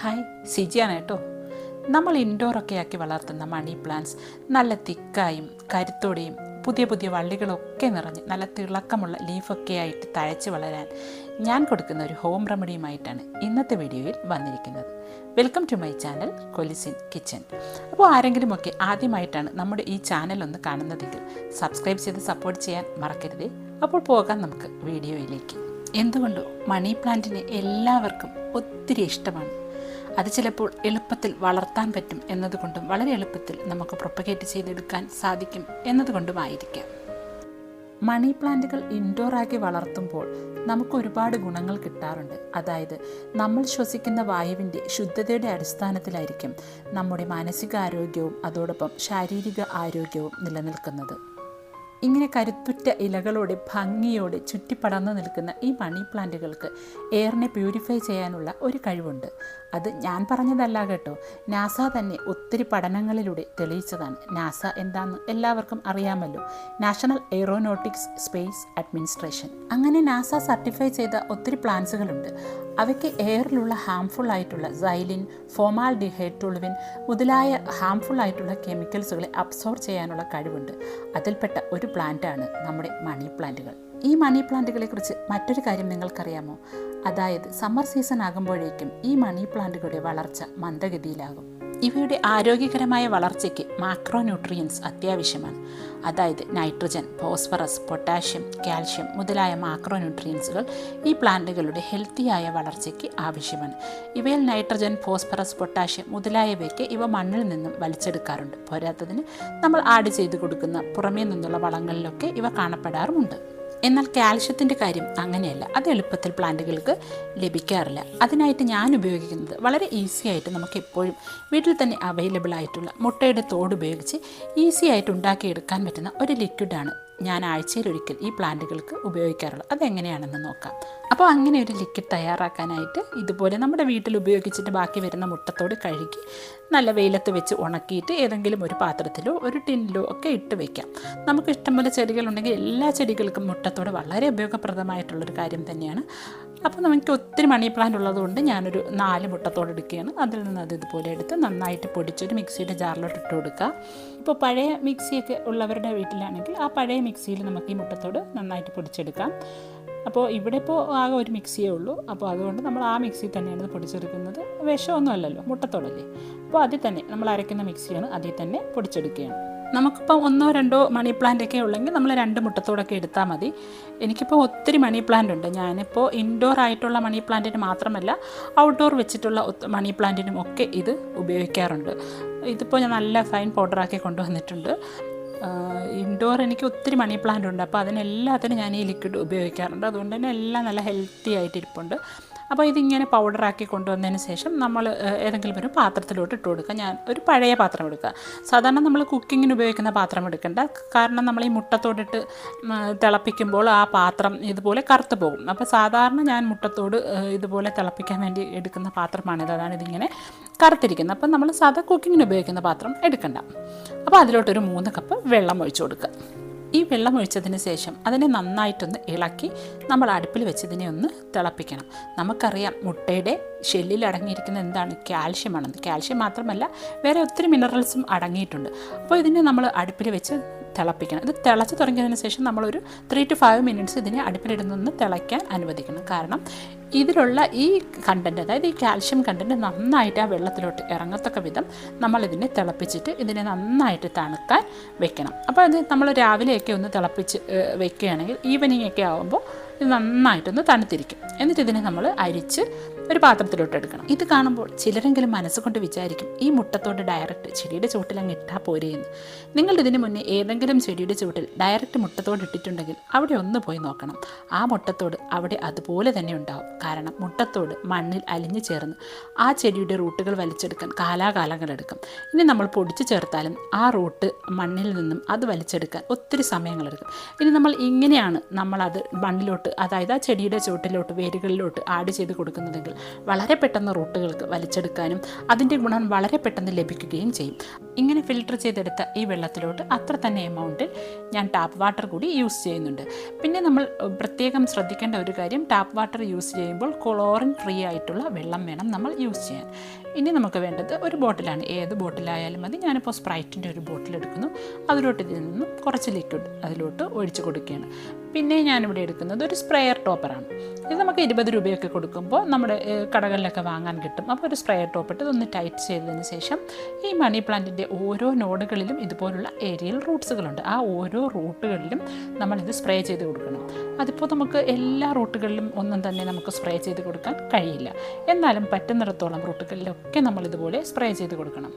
Hi സിജിയാണ് കേട്ടോ. നമ്മൾ ഇൻഡോറൊക്കെ ആക്കി വളർത്തുന്ന മണി പ്ലാന്റ്സ് നല്ല തിക്കായും കരുത്തോടെയും പുതിയ പുതിയ വള്ളികളൊക്കെ നിറഞ്ഞ് നല്ല തിളക്കമുള്ള ലീഫൊക്കെ ആയിട്ട് തഴച്ച് വളരാൻ ഞാൻ കൊടുക്കുന്ന ഒരു ഹോം റെമഡിയുമായിട്ടാണ് ഇന്നത്തെ വീഡിയോയിൽ വന്നിരിക്കുന്നത്. വെൽക്കം ടു മൈ ചാനൽ കൊലിസിൻ കിച്ചൻ. അപ്പോൾ ആരെങ്കിലുമൊക്കെ ആദ്യമായിട്ടാണ് നമ്മുടെ ഈ ചാനൽ ഒന്ന് കാണുന്നതെങ്കിൽ സബ്സ്ക്രൈബ് ചെയ്ത് സപ്പോർട്ട് ചെയ്യാൻ മറക്കരുതേ. അപ്പോൾ പോകാം നമുക്ക് വീഡിയോയിലേക്ക്. എന്തുകൊണ്ടോ മണി പ്ലാന്റിനെ എല്ലാവർക്കും ഒത്തിരി ഇഷ്ടമാണ്. അത് ചിലപ്പോൾ എളുപ്പത്തിൽ വളർത്താൻ പറ്റും എന്നതുകൊണ്ടും വളരെ എളുപ്പത്തിൽ നമുക്ക് പ്രൊപ്പഗേറ്റ് ചെയ്തെടുക്കാൻ സാധിക്കും എന്നതുകൊണ്ടുമായിരിക്കാം. മണി പ്ലാന്റുകൾ ഇൻഡോറാക്കി വളർത്തുമ്പോൾ നമുക്ക് ഒരുപാട് ഗുണങ്ങൾ കിട്ടാറുണ്ട്. അതായത് നമ്മൾ ശ്വസിക്കുന്ന വായുവിൻ്റെ ശുദ്ധതയുടെ അടിസ്ഥാനത്തിലായിരിക്കും നമ്മുടെ മാനസികാരോഗ്യവും അതോടൊപ്പം ശാരീരിക ആരോഗ്യവും നിലനിൽക്കുന്നത്. ഇങ്ങനെ കരുത്തുറ്റ ഇലകളോടെ ഭംഗിയോടെ ചുറ്റിപ്പടർന്നു നിൽക്കുന്ന ഈ മണി പ്ലാന്റുകൾക്ക് എയറിനെ പ്യൂരിഫൈ ചെയ്യാനുള്ള ഒരു കഴിവുണ്ട്. അത് ഞാൻ പറഞ്ഞതല്ല കേട്ടോ, നാസ തന്നെ ഒത്തിരി പഠനങ്ങളിലൂടെ തെളിയിച്ചതാണ്. നാസ എന്താണെന്ന് എല്ലാവർക്കും അറിയാമല്ലോ, നാഷണൽ എയ്റോനോട്ടിക്സ് സ്പേസ് അഡ്മിനിസ്ട്രേഷൻ. അങ്ങനെ നാസ സർട്ടിഫൈ ചെയ്ത ഒത്തിരി പ്ലാന്റ്സുകളുണ്ട്. അവയ്ക്ക് എയറിലുള്ള ഹാംഫുൾ ആയിട്ടുള്ള സൈലിൻ, ഫോമാൽഡിഹൈഡ്, ടുളുവിൻ മുതലായ ഹാംഫുൾ ആയിട്ടുള്ള കെമിക്കൽസുകളെ അബ്സോർബ് ചെയ്യാനുള്ള കഴിവുണ്ട്. അതിൽപ്പെട്ട ഒരു പ്ലാന്റാണ് നമ്മുടെ മണി പ്ലാന്റുകൾ. ഈ മണി പ്ലാന്റുകളെ കുറിച്ച് മറ്റൊരു കാര്യം നിങ്ങൾക്കറിയാമോ? അതായത് സമ്മർ സീസൺ ആകുമ്പോഴേക്കും ഈ മണി പ്ലാന്റുകളുടെ വളർച്ച മന്ദഗതിയിലാകും. ഇവയുടെ ആരോഗ്യകരമായ വളർച്ചയ്ക്ക് മാക്രോ ന്യൂട്രിയൻസ് അത്യാവശ്യമാണ്. അതായത് നൈട്രജൻ, ഫോസ്ഫറസ്, പൊട്ടാഷ്യം, കാൽഷ്യം മുതലായ മാക്രോ ന്യൂട്രിയൻസുകൾ ഈ പ്ലാന്റുകളുടെ ഹെൽത്തിയായ വളർച്ചയ്ക്ക് ആവശ്യമാണ്. ഇവയിൽ നൈട്രജൻ, ഫോസ്ഫറസ്, പൊട്ടാഷ്യം മുതലായവയ്ക്ക് ഇവ മണ്ണിൽ നിന്നും വലിച്ചെടുക്കാറുണ്ട്. പോരാത്തതിന് നമ്മൾ ആഡ് ചെയ്ത് കൊടുക്കുന്ന പുറമേ നിന്നുള്ള വളങ്ങളിലൊക്കെ ഇവ കാണപ്പെടാറുമുണ്ട്. എന്നാൽ കാൽഷ്യത്തിൻ്റെ കാര്യം അങ്ങനെയല്ല, അത് എളുപ്പത്തിൽ പ്ലാന്റുകൾക്ക് ലഭിക്കാറില്ല. അതിനായിട്ട് ഞാൻ ഉപയോഗിക്കുന്നത് വളരെ ഈസി ആയിട്ട് നമുക്ക് എപ്പോഴും വീട്ടിൽ തന്നെ അവൈലബിൾ ആയിട്ടുള്ള മുട്ടയുടെ തോട് ഉപയോഗിച്ച് ഈസി ആയിട്ട് ഉണ്ടാക്കിയെടുക്കാൻ പറ്റുന്ന ഒരു ലിക്വിഡാണ് ഞാൻ ആഴ്ചയിലൊരിക്കൽ ഈ പ്ലാന്റുകൾക്ക് ഉപയോഗിക്കാറുള്ളത്. അതെങ്ങനെയാണെന്ന് നോക്കാം. അപ്പോൾ അങ്ങനെ ഒരു ലിക്വിഡ് തയ്യാറാക്കാനായിട്ട് ഇതുപോലെ നമ്മുടെ വീട്ടിൽ ഉപയോഗിച്ചിട്ട് ബാക്കി വരുന്ന മുട്ടത്തോട് കഴുകി നല്ല വെയിലത്ത് വെച്ച് ഉണക്കിയിട്ട് ഏതെങ്കിലും ഒരു പാത്രത്തിലോ ഒരു ടിന്നിലോ ഒക്കെ ഇട്ട് വയ്ക്കാം. നമുക്ക് ഇഷ്ടംപോലെ ചെടികളുണ്ടെങ്കിൽ എല്ലാ ചെടികൾക്കും മുട്ടത്തോട് വളരെ ഉപയോഗപ്രദമായിട്ടുള്ളൊരു കാര്യം തന്നെയാണ്. അപ്പോൾ നമുക്ക് ഒത്തിരി മണി പ്ലാന്റ് ഉള്ളതുകൊണ്ട് ഞാനൊരു 4 മുട്ടത്തോട് എടുക്കുകയാണ്. അതിൽ നിന്ന് അത് ഇതുപോലെ എടുത്ത് നന്നായിട്ട് പൊടിച്ചൊരു മിക്സിയുടെ ജാറിലോട്ട് ഇട്ട് കൊടുക്കുക. ഇപ്പോൾ പഴയ മിക്സിയൊക്കെ ഉള്ളവരുടെ വീട്ടിലാണെങ്കിൽ ആ പഴയ മിക്സിയിൽ നമുക്ക് ഈ മുട്ടത്തോട് നന്നായിട്ട് പൊടിച്ചെടുക്കാം. അപ്പോൾ ഇവിടെ ഇപ്പോൾ ആകെ ഒരു മിക്സിയേ ഉള്ളൂ. അപ്പോൾ അതുകൊണ്ട് നമ്മൾ ആ മിക്സി തന്നെയാണ് ഇത് പൊടിച്ചെടുക്കുന്നത്. വിഷമൊന്നും അല്ലല്ലോ, മുട്ടത്തോടല്ലേ. അപ്പോൾ അതിൽ തന്നെ നമ്മൾ അരയ്ക്കുന്ന മിക്സിയാണ്, അതിൽ തന്നെ പൊടിച്ചെടുക്കുകയാണ്. നമുക്കിപ്പോൾ 1-2 മണി പ്ലാന്റൊക്കെ ഉള്ളെങ്കിൽ നമ്മൾ 2 മുട്ടത്തോടൊക്കെ എടുത്താൽ മതി. എനിക്കിപ്പോൾ ഒത്തിരി മണി പ്ലാന്റ് ഉണ്ട്. ഞാനിപ്പോൾ ഇൻഡോർ ആയിട്ടുള്ള മണി പ്ലാന്റിന് മാത്രമല്ല ഔട്ട്ഡോർ വെച്ചിട്ടുള്ള മണി പ്ലാന്റിനും ഒക്കെ ഇത് ഉപയോഗിക്കാറുണ്ട്. ഇതിപ്പോൾ ഞാൻ നല്ല ഫൈൻ പൗഡറാക്കി കൊണ്ടുവന്നിട്ടുണ്ട്. ഇൻഡോർ എനിക്ക് ഒത്തിരി മണി പ്ലാന്റ് ഉണ്ട്. അപ്പോൾ അതിനെല്ലാത്തിനും ഞാൻ ഈ ലിക്വിഡ് ഉപയോഗിക്കാറുണ്ട്. അതുകൊണ്ട് തന്നെ എല്ലാം നല്ല ഹെൽത്തി ആയിട്ടിരിപ്പുണ്ട്. അപ്പോൾ ഇതിങ്ങനെ പൗഡറാക്കി കൊണ്ടുവന്നതിന് ശേഷം നമ്മൾ ഏതെങ്കിലും ഒരു പാത്രത്തിലോട്ട് ഇട്ട് കൊടുക്കുക. ഞാൻ ഒരു പഴയ പാത്രം എടുക്കുക. സാധാരണ നമ്മൾ കുക്കിങ്ങിന് ഉപയോഗിക്കുന്ന പാത്രം എടുക്കേണ്ട, കാരണം നമ്മൾ ഈ മുട്ടത്തോടിട്ട് തിളപ്പിക്കുമ്പോൾ ആ പാത്രം ഇതുപോലെ കറുത്ത് പോകും. അപ്പോൾ സാധാരണ ഞാൻ മുട്ടത്തോട് ഇതുപോലെ തിളപ്പിക്കാൻ വേണ്ടി എടുക്കുന്ന പാത്രമാണിത്. അതാണ് ഇതിങ്ങനെ കറുത്തിരിക്കുന്നത്. അപ്പം നമ്മൾ സാധാ കുക്കിങ്ങിന് ഉപയോഗിക്കുന്ന പാത്രം എടുക്കണ്ട. അപ്പോൾ അതിലോട്ടൊരു 3 കപ്പ് വെള്ളം ഒഴിച്ചു കൊടുക്കുക. ഈ വെള്ളം ഒഴിച്ചതിന് ശേഷം അതിനെ നന്നായിട്ടൊന്ന് ഇളക്കി നമ്മൾ അടുപ്പിൽ വെച്ച് ഇതിനെ ഒന്ന് തിളപ്പിക്കണം. നമുക്കറിയാം മുട്ടയുടെ ഷെല്ലിൽ അടങ്ങിയിരിക്കുന്ന എന്താണ്, കാൽഷ്യമാണെന്ന്. കാൽഷ്യം മാത്രമല്ല വേറെ ഒത്തിരി മിനറൽസും അടങ്ങിയിട്ടുണ്ട്. അപ്പോൾ ഇതിനെ നമ്മൾ അടുപ്പിൽ വെച്ച് തിളപ്പിക്കണം. ഇത് തിളച്ച് തുടങ്ങിയതിന് ശേഷം നമ്മളൊരു 3 to 5 മിനിറ്റ്സ് ഇതിനെ അടുപ്പിലിടുന്നൊന്ന് തിളയ്ക്കാൻ അനുവദിക്കണം. കാരണം ഇതിലുള്ള ഈ കണ്ടൻറ്റ്, അതായത് ഈ കാൽഷ്യം കണ്ടൻറ്റ് നന്നായിട്ട് ആ വെള്ളത്തിലോട്ട് ഇറങ്ങത്തക്ക വിധം നമ്മളിതിനെ തിളപ്പിച്ചിട്ട് ഇതിനെ നന്നായിട്ട് തണുക്കാൻ വെക്കണം. അപ്പോൾ അത് നമ്മൾ രാവിലെയൊക്കെ ഒന്ന് തിളപ്പിച്ച് വെക്കുകയാണെങ്കിൽ ഈവനിങ് ഒക്കെ ആകുമ്പോൾ ഇത് നന്നായിട്ടൊന്ന് തണുത്തിരിക്കും. എന്നിട്ട് ഇതിനെ നമ്മൾ അരിച്ച് ഒരു പാത്രത്തിലോട്ട് എടുക്കണം. ഇത് കാണുമ്പോൾ ചിലരെങ്കിലും മനസ്സുകൊണ്ട് വിചാരിക്കും, ഈ മുട്ടത്തോട് ഡയറക്റ്റ് ചെടിയുടെ ചുവട്ടിൽ അങ്ങ് ഇട്ടാൽ പോരെയെന്ന്. നിങ്ങളുടെ ഇതിന് മുന്നേ ഏതെങ്കിലും ചെടിയുടെ ചുവട്ടിൽ ഡയറക്റ്റ് മുട്ടത്തോട് ഇട്ടിട്ടുണ്ടെങ്കിൽ അവിടെ ഒന്ന് പോയി നോക്കണം. ആ മുട്ടത്തോട് അവിടെ അതുപോലെ തന്നെ ഉണ്ടാവും. കാരണം മുട്ടത്തോട് മണ്ണിൽ അലിഞ്ഞു ചേർന്ന് ആ ചെടിയുടെ റൂട്ടുകൾ വലിച്ചെടുക്കാൻ കാലാകാലങ്ങളെടുക്കും. ഇനി നമ്മൾ പൊടിച്ച് ചേർത്താലും ആ റൂട്ട് മണ്ണിൽ നിന്നും അത് വലിച്ചെടുക്കാൻ ഒത്തിരി സമയങ്ങളെടുക്കും. ഇനി നമ്മൾ ഇങ്ങനെയാണ് നമ്മളത് മണ്ണിലോട്ട്, അതായത് ആ ചെടിയുടെ ചുവട്ടിലോട്ട് വേരുകളിലോട്ട് ആഡ് ചെയ്ത് കൊടുക്കുന്നതെങ്കിൽ വളരെ പെട്ടെന്ന് റൂട്ടുകൾക്ക് വലിച്ചെടുക്കാനും അതിൻ്റെ ഗുണം വളരെ പെട്ടെന്ന് ലഭിക്കുകയും ചെയ്യും. ഇങ്ങനെ ഫിൽട്ടർ ചെയ്തെടുത്ത ഈ വെള്ളത്തിലോട്ട് അത്ര തന്നെ എമൗണ്ടിൽ ഞാൻ ടാപ്പ് വാട്ടർ കൂടി യൂസ് ചെയ്യുന്നുണ്ട്. പിന്നെ നമ്മൾ പ്രത്യേകം ശ്രദ്ധിക്കേണ്ട ഒരു കാര്യം, ടാപ്പ് വാട്ടർ യൂസ് ചെയ്യുമ്പോൾ ക്ലോറിൻ ഫ്രീ ആയിട്ടുള്ള വെള്ളം വേണം നമ്മൾ യൂസ് ചെയ്യാൻ. ഇനി നമുക്ക് വേണ്ടത് ഒരു ബോട്ടിലാണ്. ഏത് ബോട്ടിലായാലും മതി. ഞാനിപ്പോൾ സ്പ്രൈറ്റിൻ്റെ ഒരു ബോട്ടിൽ എടുക്കുന്നു. അതിലോട്ട് ഇതിൽ നിന്നും കുറച്ച് ലിക്വിഡ് അതിലോട്ട് ഒഴിച്ച് കൊടുക്കുകയാണ്. പിന്നെ ഞാനിവിടെ എടുക്കുന്നത് ഒരു സ്പ്രെയർ ടോപ്പറാണ്. ഇത് നമുക്ക് 20 രൂപയൊക്കെ കൊടുക്കുമ്പോൾ നമ്മുടെ കടകളിലൊക്കെ വാങ്ങാൻ കിട്ടും. അപ്പോൾ ഒരു സ്പ്രെയർ ടോപ്പ് ഇട്ട് ഇതൊന്ന് ടൈറ്റ് ചെയ്തതിന് ശേഷം ഈ മണി പ്ലാന്റിൻ്റെ ഓരോ നോഡുകളിലും ഇതുപോലുള്ള ഏരിയൽ റൂട്ട്സുകളുണ്ട്. ആ ഓരോ റൂട്ടുകളിലും നമ്മളിത് സ്പ്രേ ചെയ്ത് കൊടുക്കണം. അതിപ്പോൾ നമുക്ക് എല്ലാ റൂട്ടുകളിലും ഒന്നും തന്നെ നമുക്ക് സ്പ്രേ ചെയ്ത് കൊടുക്കാൻ കഴിയില്ല. എന്നാലും പറ്റുന്നിടത്തോളം റൂട്ടുകളിലൊക്കെ നമ്മളിതുപോലെ സ്പ്രേ ചെയ്ത് കൊടുക്കണം.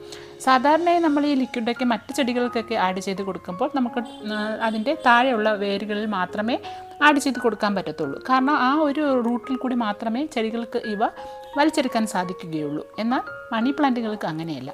സാധാരണയായി നമ്മൾ ഈ ലിക്വിഡൊക്കെ മറ്റ് ചെടികൾക്കൊക്കെ ആഡ് ചെയ്ത് കൊടുക്കുമ്പോൾ നമുക്ക് അതിൻ്റെ താഴെയുള്ള വേരുകളിൽ മാത്രമേ ആഡ് ചെയ്ത് കൊടുക്കാൻ പറ്റത്തുള്ളൂ. കാരണം ആ ഒരു റൂട്ടിൽ കൂടി മാത്രമേ ചെടികൾക്ക് ഇവ വലിച്ചെടുക്കാൻ സാധിക്കുകയുള്ളൂ. എന്നാൽ മണി പ്ലാന്റുകൾക്ക് അങ്ങനെയല്ല.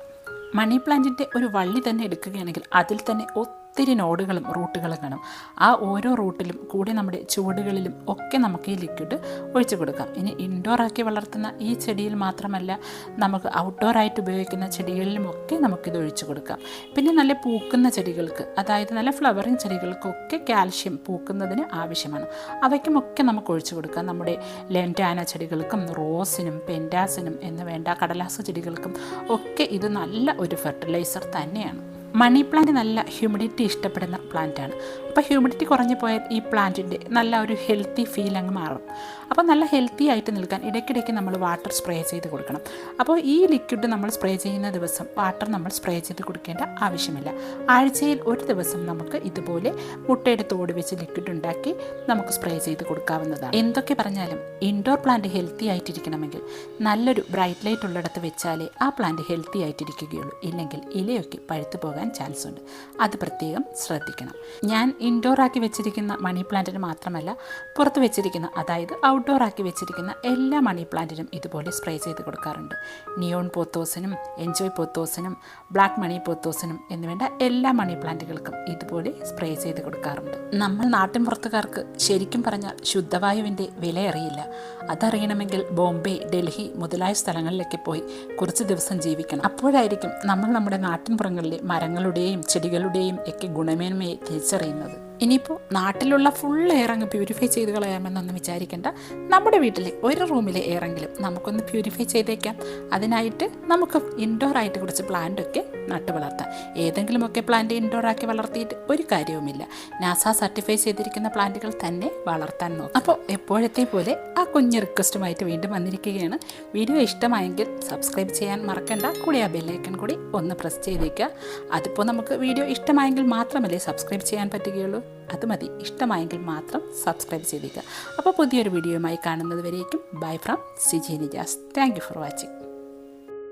മണി പ്ലാന്റിൻ്റെ ഒരു വള്ളി തന്നെ എടുക്കുകയാണെങ്കിൽ അതിൽ തന്നെ ഒത്തിരി നോഡുകളും റൂട്ടുകളും കാണും. ആ ഓരോ റൂട്ടിലും കൂടി നമ്മുടെ ചുവടുകളിലും ഒക്കെ നമുക്ക് ഈ ലിക്വിഡ് ഒഴിച്ചു കൊടുക്കാം. ഇനി ഇൻഡോറാക്കി വളർത്തുന്ന ഈ ചെടിയിൽ മാത്രമല്ല, നമുക്ക് ഔട്ട്ഡോറായിട്ട് ഉപയോഗിക്കുന്ന ചെടികളിലുമൊക്കെ നമുക്കിത് ഒഴിച്ചു കൊടുക്കാം. പിന്നെ നല്ല പൂക്കുന്ന ചെടികൾക്ക്, അതായത് നല്ല ഫ്ലവറിങ് ചെടികൾക്കൊക്കെ കാൽഷ്യം പൂക്കുന്നതിന് ആവശ്യമാണ്. അവയ്ക്കുമൊക്കെ നമുക്ക് ഒഴിച്ചു കൊടുക്കാം. നമ്മുടെ ലെൻറ്റാന ചെടികൾക്കും റോസിനും പെൻറ്റാസിനും എന്ന് വേണ്ട കടലാസ് ചെടികൾക്കും ഒക്കെ ഇത് നല്ല ഒരു ഫെർട്ടിലൈസർ തന്നെയാണ്. മണി പ്ലാന്റ് നല്ല ഹ്യൂമിഡിറ്റി ഇഷ്ടപ്പെടുന്ന പ്ലാന്റാണ്. അപ്പോൾ ഹ്യൂമിഡിറ്റി കുറഞ്ഞു പോയാൽ ഈ പ്ലാന്റിൻ്റെ നല്ല ഒരു ഹെൽത്തി ഫീൽ അങ്ങ് മാറും. അപ്പോൾ നല്ല ഹെൽത്തി ആയിട്ട് നിൽക്കാൻ ഇടയ്ക്കിടയ്ക്ക് നമ്മൾ വാട്ടർ സ്പ്രേ ചെയ്ത് കൊടുക്കണം. അപ്പോൾ ഈ ലിക്വിഡ് നമ്മൾ സ്പ്രേ ചെയ്യുന്ന ദിവസം വാട്ടർ നമ്മൾ സ്പ്രേ ചെയ്ത് കൊടുക്കേണ്ട ആവശ്യമില്ല. ആഴ്ചയിൽ ഒരു ദിവസം നമുക്ക് ഇതുപോലെ മുട്ടയുടെ തോട് വെച്ച് ലിക്വിഡ് ഉണ്ടാക്കി നമുക്ക് സ്പ്രേ ചെയ്ത് കൊടുക്കാവുന്നതാണ്. എന്തൊക്കെ പറഞ്ഞാലും ഇൻഡോർ പ്ലാന്റ് ഹെൽത്തി ആയിട്ടിരിക്കണമെങ്കിൽ നല്ലൊരു ബ്രൈറ്റ് ലൈറ്റ് ഉള്ളിടത്ത് വെച്ചാലേ ആ പ്ലാന്റ് ഹെൽത്തി ആയിട്ടിരിക്കുകയുള്ളൂ. ഇല്ലെങ്കിൽ ഇലയൊക്കെ പഴുത്തു പോകാൻ ചാൻസ് ഉണ്ട്. അത് പ്രത്യേകം ശ്രദ്ധിക്കണം. ഞാൻ ഇൻഡോർ ആക്കി വെച്ചിരിക്കുന്ന മണി പ്ലാന്റിന് മാത്രമല്ല, പുറത്ത് വെച്ചിരിക്കുന്ന, അതായത് ഔട്ട്ഡോർ ആക്കി വെച്ചിരിക്കുന്ന എല്ലാ മണി പ്ലാന്റിനും ഇതുപോലെ സ്പ്രേ ചെയ്ത് കൊടുക്കാറുണ്ട്. നിയോൺ പോത്തോസിനും എൻജോയ് പോത്തോസിനും ബ്ലാക്ക് മണി പോത്തോസിനും എന്നുവേണ്ട എല്ലാ മണി പ്ലാന്റുകൾക്കും ഇതുപോലെ സ്പ്രേ ചെയ്ത് കൊടുക്കാറുണ്ട്. നമ്മൾ നാട്ടിൻ പുറത്തുകാർക്ക് ശരിക്കും പറഞ്ഞാൽ ശുദ്ധവായുവിൻ്റെ വില അറിയില്ല. അതറിയണമെങ്കിൽ ബോംബെ, ഡൽഹി മുതലായ സ്ഥലങ്ങളിലേക്ക് പോയി കുറച്ച് ദിവസം ജീവിക്കണം. അപ്പോഴായിരിക്കും നമ്മൾ നമ്മുടെ നാട്ടിൻപുറങ്ങളിലെ മരങ്ങളുടെയും ചെടികളുടെയും ഒക്കെ ഗുണമേന്മയെ തിരിച്ചറിയുന്നത്. ഇനിയിപ്പോൾ നാട്ടിലുള്ള ഫുൾ എയർ അങ്ങ് പ്യൂരിഫൈ ചെയ്ത് കളയാമെന്നൊന്നും വിചാരിക്കേണ്ട. നമ്മുടെ വീട്ടിലെ ഒരു റൂമിലെ എയറെങ്കിലും നമുക്കൊന്ന് പ്യൂരിഫൈ ചെയ്തേക്കാം. അതിനായിട്ട് നമുക്ക് ഇൻഡോറായിട്ട് കുറച്ച് പ്ലാന്റൊക്കെ നട്ട് വളർത്താം. ഏതെങ്കിലുമൊക്കെ പ്ലാന്റ് ഇൻഡോറാക്കി വളർത്തിയിട്ട് ഒരു കാര്യവുമില്ല. നാസ സർട്ടിഫൈ ചെയ്തിരിക്കുന്ന പ്ലാന്റുകൾ തന്നെ വളർത്താൻ നോക്കാം. അപ്പോൾ എപ്പോഴത്തെ പോലെ ആ കുഞ്ഞ് റിക്വസ്റ്റുമായിട്ട് വീണ്ടും വന്നിരിക്കുകയാണ്. വീഡിയോ ഇഷ്ടമായെങ്കിൽ സബ്സ്ക്രൈബ് ചെയ്യാൻ മറക്കണ്ട. കൂടി ആ ബെല്ലൈക്കൺ കൂടി ഒന്ന് പ്രസ് ചെയ്തേക്കുക. അതിപ്പോൾ നമുക്ക് വീഡിയോ ഇഷ്ടമായെങ്കിൽ മാത്രമല്ലേ സബ്സ്ക്രൈബ് ചെയ്യാൻ പറ്റുകയുള്ളൂ. അത് മതി, ഇഷ്ടമായെങ്കിൽ മാത്രം സബ്സ്ക്രൈബ് ചെയ്തേക്കുക. അപ്പോൾ പുതിയൊരു വീഡിയോയുമായി കാണുന്നത് വരേക്കും bye from Siji Nijas. Thank you for watching.